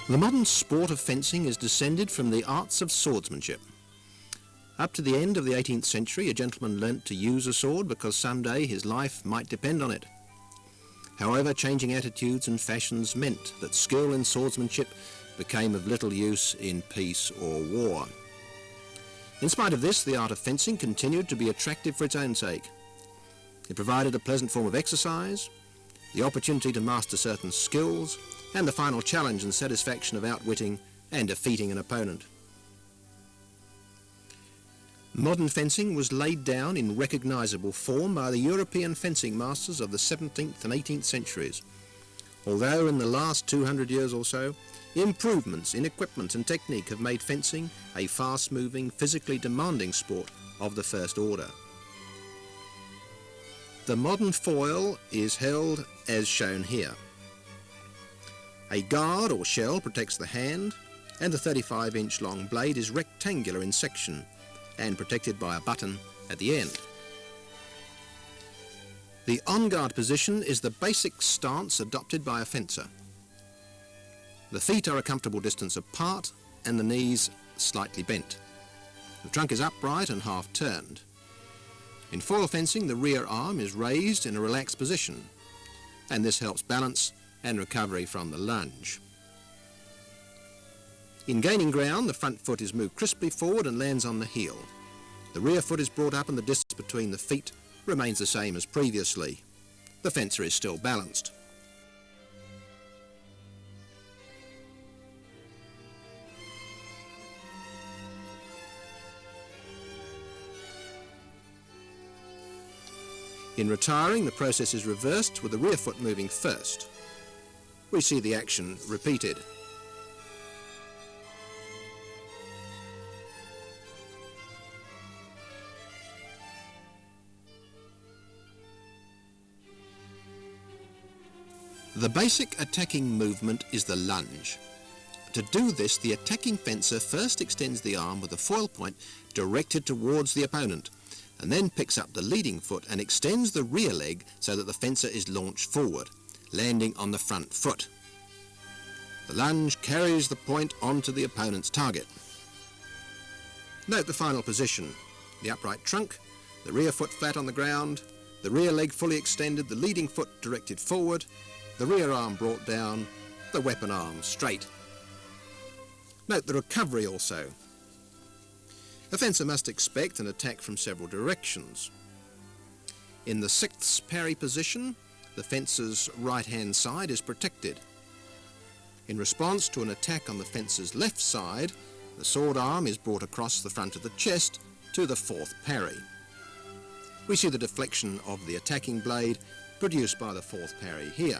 The modern sport of fencing is descended from the arts of swordsmanship. Up to the end of the 18th century, a gentleman learnt to use a sword because someday his life might depend on it. However, changing attitudes and fashions meant that skill in swordsmanship became of little use in peace or war. In spite of this, the art of fencing continued to be attractive for its own sake. It provided a pleasant form of exercise, the opportunity to master certain skills, and the final challenge and satisfaction of outwitting and defeating an opponent. Modern fencing was laid down in recognisable form by the European fencing masters of the 17th and 18th centuries, although in the last 200 years or so, improvements in equipment and technique have made fencing a fast-moving, physically demanding sport of the first order. The modern foil is held as shown here. A guard or shell protects the hand, and the 35-inch long blade is rectangular in section and protected by a button at the end. The on-guard position is the basic stance adopted by a fencer. The feet are a comfortable distance apart and the knees slightly bent. The trunk is upright and half turned. In foil fencing, the rear arm is raised in a relaxed position, and this helps balance and recovery from the lunge. In gaining ground, the front foot is moved crisply forward and lands on the heel. The rear foot is brought up and the distance between the feet remains the same as previously. The fencer is still balanced. In retiring, the process is reversed with the rear foot moving first. We see the action repeated. The basic attacking movement is the lunge. To do this, the attacking fencer first extends the arm with the foil point directed towards the opponent, and then picks up the leading foot and extends the rear leg so that the fencer is launched forward, landing on the front foot. The lunge carries the point onto the opponent's target. Note the final position: the upright trunk, the rear foot flat on the ground, the rear leg fully extended, the leading foot directed forward, the rear arm brought down, the weapon arm straight. Note the recovery also. A fencer must expect an attack from several directions. In the sixth parry position, the fencer's right-hand side is protected. In response to an attack on the fencer's left side, the sword arm is brought across the front of the chest to the fourth parry. We see the deflection of the attacking blade produced by the fourth parry here.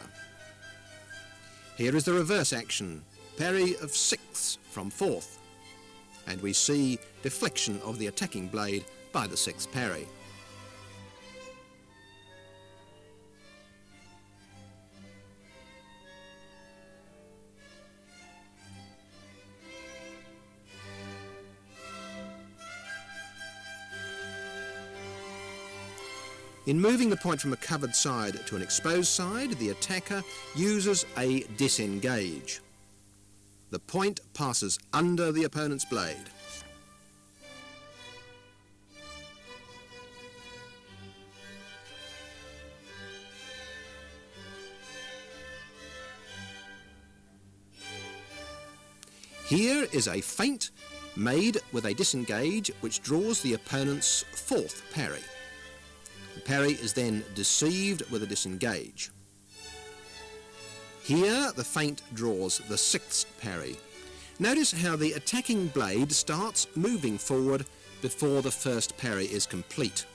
Here is the reverse action, parry of sixths from fourth, and we see deflection of the attacking blade by the sixth parry. In moving the point from a covered side to an exposed side, the attacker uses a disengage. The point passes under the opponent's blade. Here is a feint made with a disengage which draws the opponent's fourth parry. The parry is then deceived with a disengage. Here the feint draws the sixth parry. Notice how the attacking blade starts moving forward before the first parry is complete.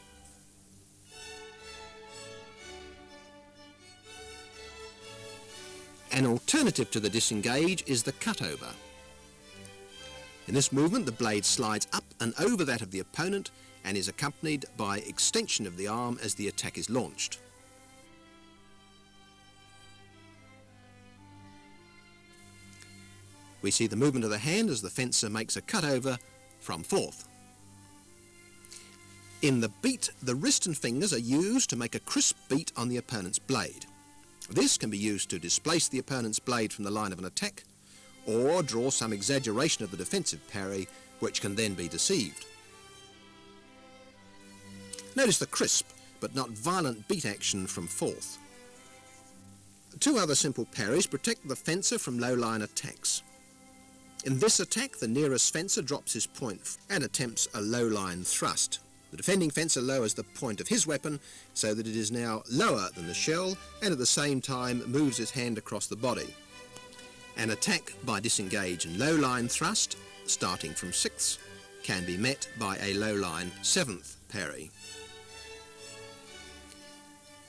An alternative to the disengage is the cutover. In this movement, the blade slides up and over that of the opponent and is accompanied by extension of the arm as the attack is launched. We see the movement of the hand as the fencer makes a cutover from fourth. In the beat, the wrist and fingers are used to make a crisp beat on the opponent's blade. This can be used to displace the opponent's blade from the line of an attack, or draw some exaggeration of the defensive parry, which can then be deceived. Notice the crisp but not violent beat action from fourth. Two other simple parries protect the fencer from low-line attacks. In this attack, the nearest fencer drops his point and attempts a low-line thrust. The defending fencer lowers the point of his weapon so that it is now lower than the shell, and at the same time moves his hand across the body. An attack by disengage and low-line thrust, starting from sixths, can be met by a low-line seventh parry.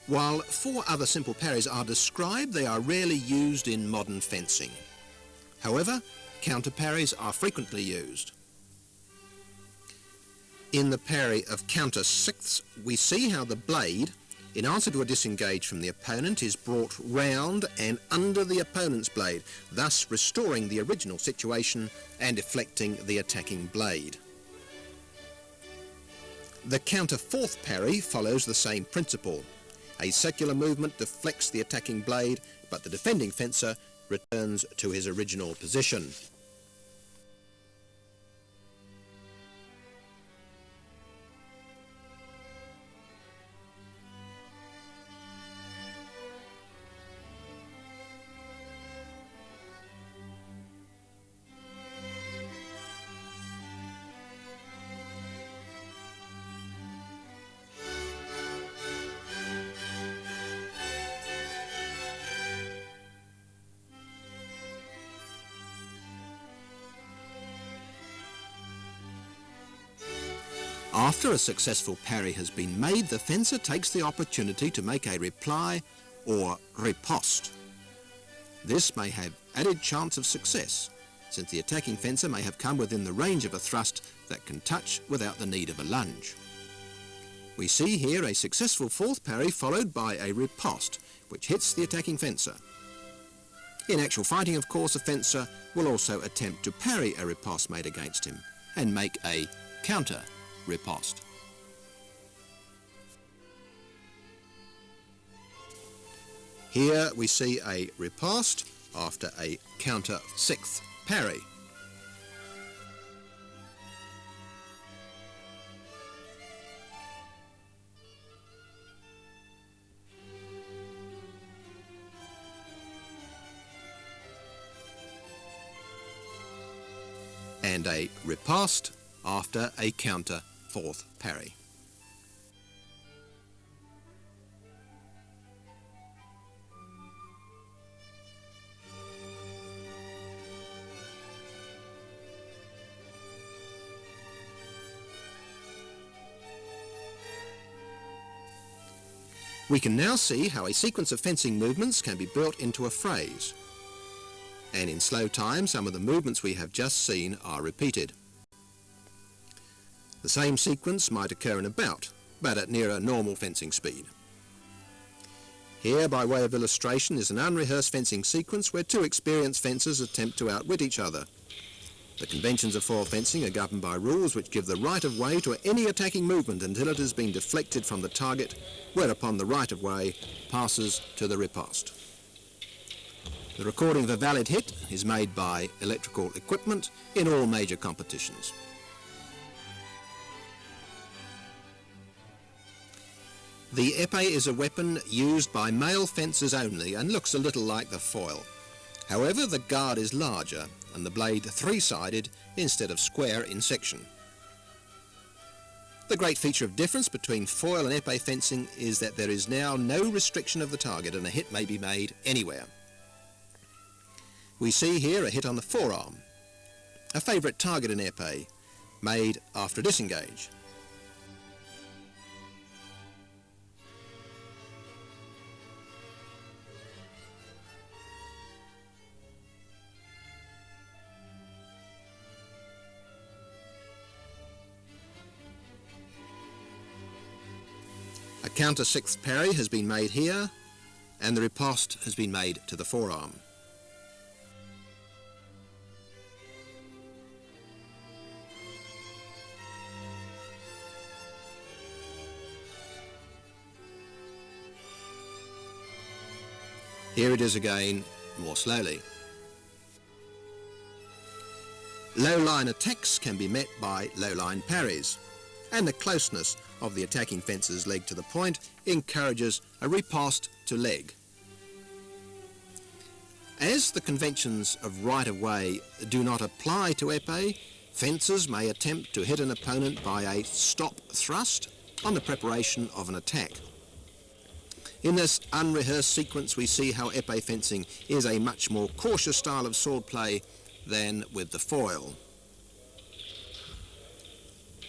While four other simple parries are described, they are rarely used in modern fencing. However, counter parries are frequently used. In the parry of counter sixths, we see how the blade, in answer to a disengage from the opponent, is brought round and under the opponent's blade, thus restoring the original situation and deflecting the attacking blade. The counter fourth parry follows the same principle. A circular movement deflects the attacking blade, but the defending fencer returns to his original position. After a successful parry has been made, the fencer takes the opportunity to make a reply or riposte. This may have added chance of success, since the attacking fencer may have come within the range of a thrust that can touch without the need of a lunge. We see here a successful fourth parry followed by a riposte, which hits the attacking fencer. In actual fighting, of course, a fencer will also attempt to parry a riposte made against him and make a counter riposte. Here we see a riposte after a counter sixth parry. And a riposte after a counter fourth parry. We can now see how a sequence of fencing movements can be built into a phrase. And in slow time, some of the movements we have just seen are repeated. The same sequence might occur in a bout, but at nearer normal fencing speed. Here, by way of illustration, is an unrehearsed fencing sequence where two experienced fencers attempt to outwit each other. The conventions of foil fencing are governed by rules which give the right of way to any attacking movement until it has been deflected from the target, whereupon the right of way passes to the riposte. The recording of a valid hit is made by electrical equipment in all major competitions. The épée is a weapon used by male fencers only and looks a little like the foil. However, the guard is larger and the blade three-sided instead of square in section. The great feature of difference between foil and épée fencing is that there is now no restriction of the target and a hit may be made anywhere. We see here a hit on the forearm, a favourite target in épée, made after a disengage. A counter sixth parry has been made here, and the riposte has been made to the forearm. Here it is again, more slowly. Low-line attacks can be met by low-line parries, and the closeness of the attacking fencer's leg to the point encourages a riposte to leg. As the conventions of right-of-way do not apply to épée, fencers may attempt to hit an opponent by a stop thrust on the preparation of an attack. In this unrehearsed sequence, we see how épée fencing is a much more cautious style of swordplay than with the foil.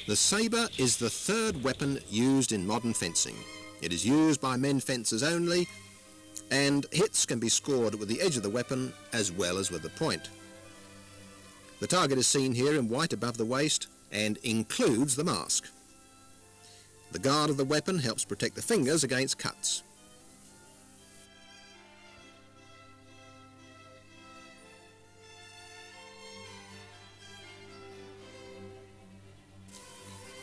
The sabre is the third weapon used in modern fencing. It is used by men fencers only, and hits can be scored with the edge of the weapon as well as with the point. The target is seen here in white above the waist and includes the mask. The guard of the weapon helps protect the fingers against cuts.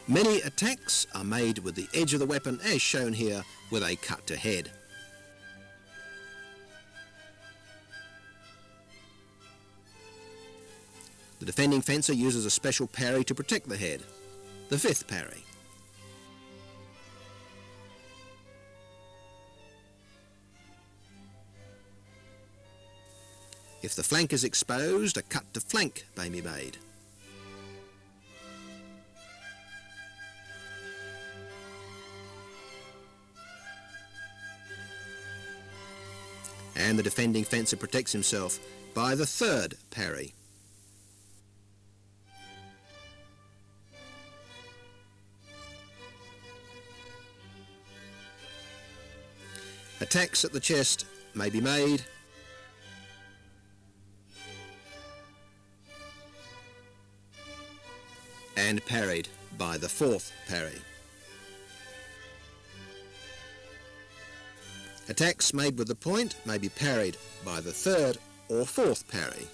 Many attacks are made with the edge of the weapon, as shown here with a cut to head. The defending fencer uses a special parry to protect the head, the fifth parry. If the flank is exposed, a cut to flank may be made. And the defending fencer protects himself by the third parry. Attacks at the chest may be made, and parried by the fourth parry. Attacks made with the point may be parried by the third or fourth parry,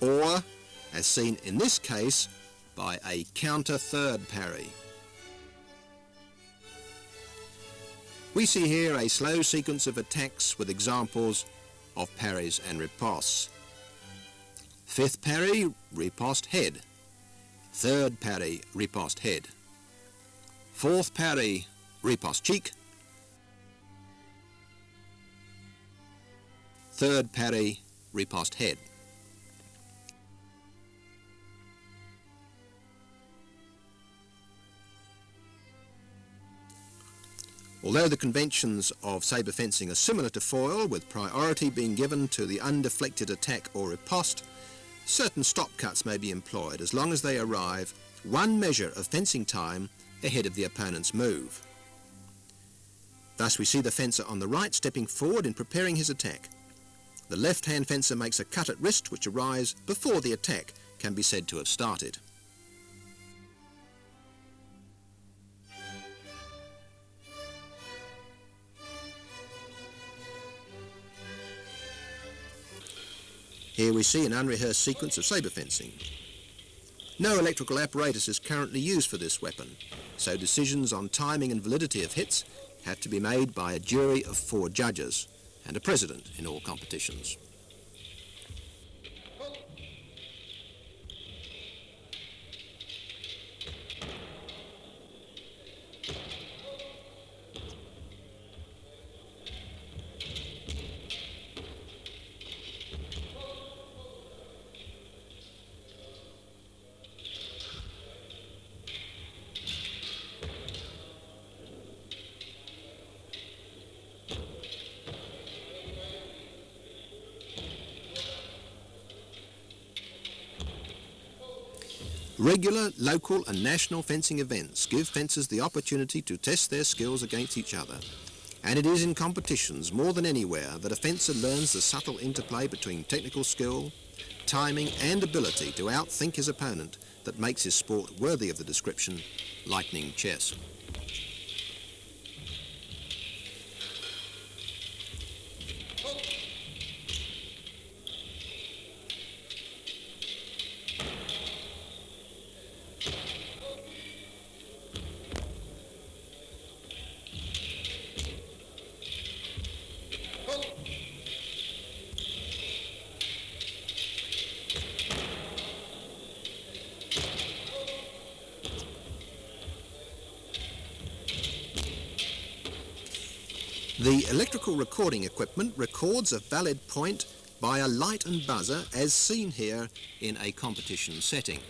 or, as seen in this case, by a counter third parry. We see here a slow sequence of attacks with examples of parries and ripostes. Fifth parry, riposte head. Third parry, riposte head. Fourth parry, riposte cheek. Third parry, riposte head. Although the conventions of sabre fencing are similar to foil, with priority being given to the undeflected attack or riposte, certain stop cuts may be employed as long as they arrive one measure of fencing time ahead of the opponent's move. Thus we see the fencer on the right stepping forward in preparing his attack. The left-hand fencer makes a cut at wrist which arrives before the attack can be said to have started. Here we see an unrehearsed sequence of sabre fencing. No electrical apparatus is currently used for this weapon, so decisions on timing and validity of hits have to be made by a jury of 4 judges and a president in all competitions. Regular, local and national fencing events give fencers the opportunity to test their skills against each other, and it is in competitions more than anywhere that a fencer learns the subtle interplay between technical skill, timing and ability to outthink his opponent that makes his sport worthy of the description lightning chess. The electrical recording equipment records a valid point by a light and buzzer as seen here in a competition setting.